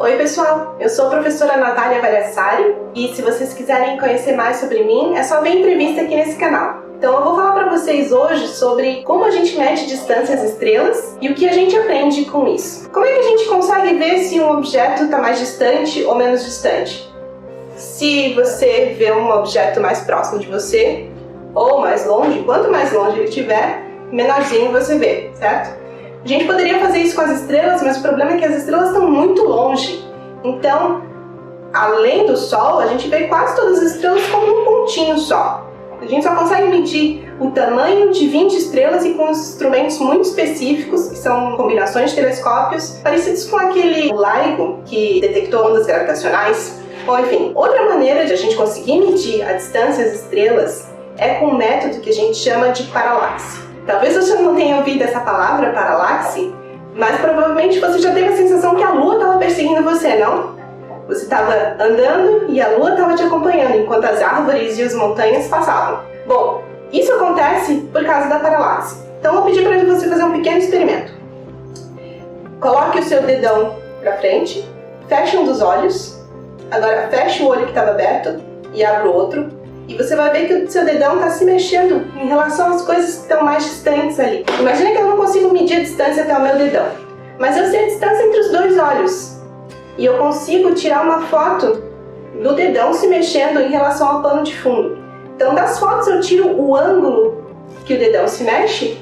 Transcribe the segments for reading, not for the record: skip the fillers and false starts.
Oi pessoal, eu sou a professora Natália Valhassari e se vocês quiserem conhecer mais sobre mim, é só ver a entrevista aqui nesse canal. Então eu vou falar para vocês hoje sobre como a gente mede distância às estrelas e o que a gente aprende com isso. Como é que a gente consegue ver se um objeto está mais distante ou menos distante? Se você vê um objeto mais próximo de você ou mais longe, quanto mais longe ele estiver, menorzinho você vê, certo? A gente poderia fazer isso com as estrelas, mas o problema é que as estrelas estão muito longe. Então, além do Sol, a gente vê quase todas as estrelas como um pontinho só. A gente só consegue medir o tamanho de 20 estrelas e com instrumentos muito específicos, que são combinações de telescópios, parecidos com aquele LIGO que detectou ondas gravitacionais. Bom, enfim, outra maneira de a gente conseguir medir a distância às estrelas é com um método que a gente chama de paralaxe. Talvez você não tenha ouvido essa palavra, paralaxe, mas provavelmente você já teve a sensação que a Lua estava perseguindo você, não? Você estava andando e a Lua estava te acompanhando enquanto as árvores e as montanhas passavam. Bom, isso acontece por causa da paralaxe. Então eu vou pedir para você fazer um pequeno experimento. Coloque o seu dedão para frente, feche um dos olhos, agora feche o olho que estava aberto e abra o outro. E você vai ver que o seu dedão está se mexendo em relação às coisas que estão mais distantes ali. Imagina que eu não consigo medir a distância até o meu dedão, mas eu sei a distância entre os dois olhos. E eu consigo tirar uma foto do dedão se mexendo em relação ao pano de fundo. Então, das fotos eu tiro o ângulo que o dedão se mexe,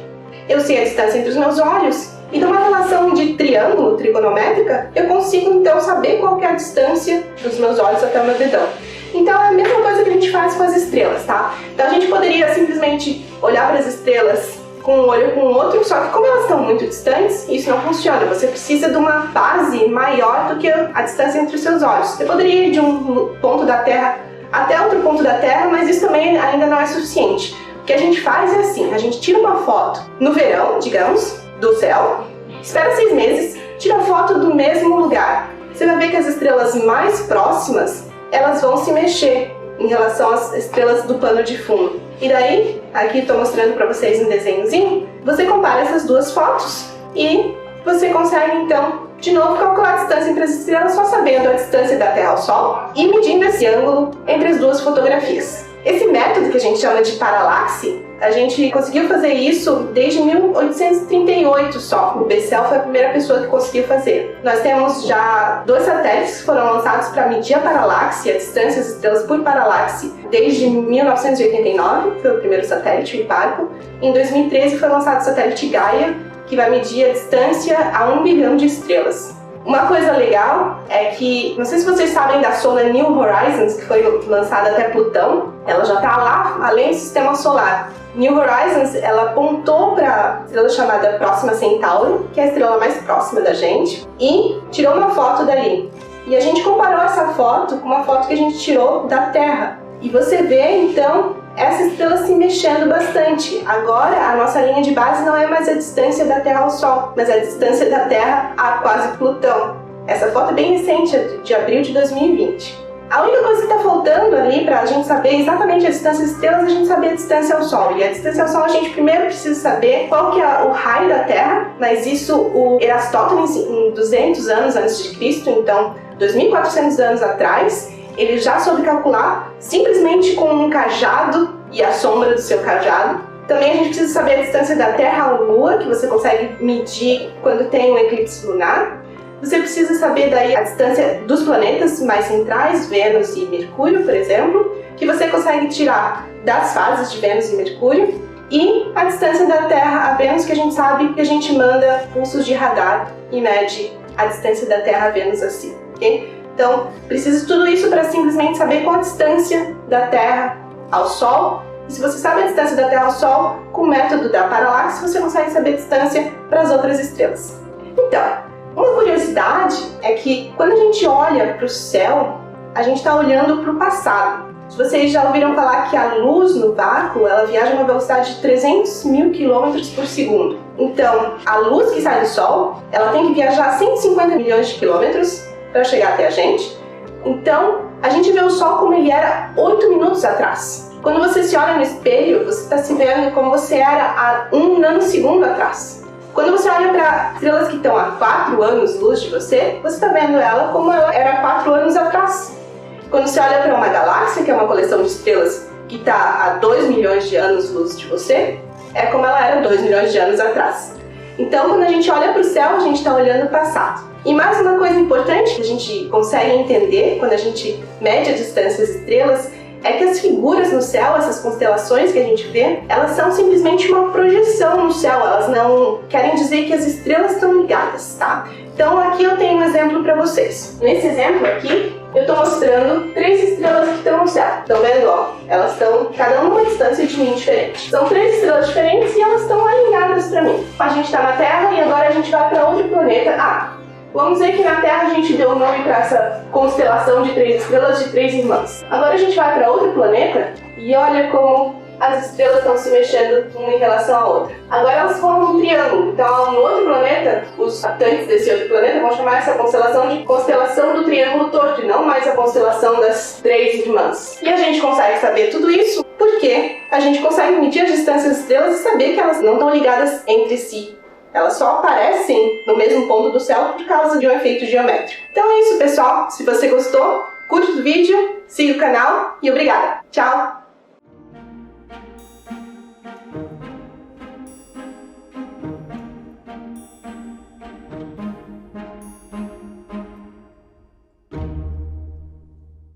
eu sei a distância entre os meus olhos, e de uma relação de triângulo, trigonométrica, eu consigo então saber qual que é a distância dos meus olhos até o meu dedão. Então é a mesma coisa que a gente faz com as estrelas, tá? Então a gente poderia simplesmente olhar para as estrelas com um olho com o outro, só que como elas estão muito distantes, isso não funciona. Você precisa de uma base maior do que a distância entre os seus olhos. Você poderia ir de um ponto da Terra até outro ponto da Terra, mas isso também ainda não é suficiente. O que a gente faz é assim, a gente tira uma foto no verão, digamos, do céu, espera 6 meses, tira a foto do mesmo lugar. Você vai ver que as estrelas mais próximas elas vão se mexer em relação às estrelas do pano de fundo. E daí, aqui estou mostrando para vocês um desenhozinho, você compara essas duas fotos e você consegue então, de novo, calcular a distância entre as estrelas só sabendo a distância da Terra ao Sol e medindo esse ângulo entre as duas fotografias. Esse método que a gente chama de paralaxe, a gente conseguiu fazer isso desde 1838 só. O Bessel foi a primeira pessoa que conseguiu fazer. Nós temos já 2 satélites que foram lançados para medir a paralaxe, a distância das estrelas por paralaxe, desde 1989, foi o primeiro satélite, o Hiparco. Em 2013 foi lançado o satélite Gaia, que vai medir a distância a 1 bilhão de estrelas. Uma coisa legal é que, não sei se vocês sabem da sonda New Horizons, que foi lançada até Plutão, ela já está lá além do sistema solar. New Horizons, ela apontou para a estrela chamada Próxima Centauro, que é a estrela mais próxima da gente, e tirou uma foto dali. E a gente comparou essa foto com uma foto que a gente tirou da Terra. E você vê, então, essa estrela se mexendo bastante. Agora, a nossa linha de base não é mais a distância da Terra ao Sol, mas a distância da Terra a quase Plutão. Essa foto é bem recente, de abril de 2020. A única coisa que está faltando ali para a gente saber exatamente a distância das estrelas é a gente saber a distância ao Sol. E a distância ao Sol a gente primeiro precisa saber qual que é o raio da Terra, mas isso o Eratóstenes em 200 anos antes de Cristo, então 2.400 anos atrás, ele já soube calcular simplesmente com um cajado e a sombra do seu cajado. Também a gente precisa saber a distância da Terra à Lua, que você consegue medir quando tem um eclipse lunar. Você precisa saber daí a distância dos planetas mais centrais, Vênus e Mercúrio, por exemplo, que você consegue tirar das fases de Vênus e Mercúrio, e a distância da Terra a Vênus, que a gente sabe que a gente manda pulsos de radar e mede a distância da Terra a Vênus assim, ok? Então, precisa de tudo isso para simplesmente saber qual a distância da Terra ao Sol. E se você sabe a distância da Terra ao Sol, com o método da paralaxe, você consegue saber a distância para as outras estrelas. Então, uma curiosidade é que quando a gente olha para o céu, a gente está olhando para o passado. Se vocês já ouviram falar que a luz no vácuo, ela viaja a uma velocidade de 300 mil quilômetros por segundo. Então, a luz que sai do Sol, ela tem que viajar 150 milhões de quilômetros para chegar até a gente. Então, a gente vê o Sol como ele era 8 minutos atrás. Quando você se olha no espelho, você está se vendo como você era há 1 nanosegundo atrás. Quando você olha para estrelas que estão a 4 anos-luz de você está vendo ela como ela era 4 anos atrás. Quando você olha para uma galáxia, que é uma coleção de estrelas que está a 2 milhões de anos-luz de você, é como ela era 2 milhões de anos atrás. Então, quando a gente olha para o céu, a gente está olhando o passado. E mais uma coisa importante que a gente consegue entender quando a gente mede a distância das estrelas é que as figuras no céu, essas constelações que a gente vê, elas são simplesmente uma projeção no céu, elas não querem dizer que as estrelas estão ligadas, tá? Então aqui eu tenho um exemplo para vocês. Nesse exemplo aqui, eu estou mostrando 3 estrelas que estão no céu. Estão vendo? Ó, elas estão cada uma distância de mim diferente. São 3 estrelas diferentes e elas estão alinhadas para mim. A gente está na Terra e agora a gente vai para outro planeta. Vamos dizer que na Terra a gente deu o nome para essa constelação de 3 estrelas de 3 irmãs. Agora a gente vai para outro planeta e olha como as estrelas estão se mexendo uma em relação à outra. Agora elas formam um triângulo. Então, no outro planeta, os habitantes desse outro planeta vão chamar essa constelação de constelação do triângulo torto e não mais a constelação das 3 irmãs. E a gente consegue saber tudo isso porque a gente consegue medir as distâncias das estrelas e saber que elas não estão ligadas entre si. Elas só aparecem no mesmo ponto do céu por causa de um efeito geométrico. Então é isso, pessoal. Se você gostou, curte o vídeo, siga o canal e obrigada. Tchau!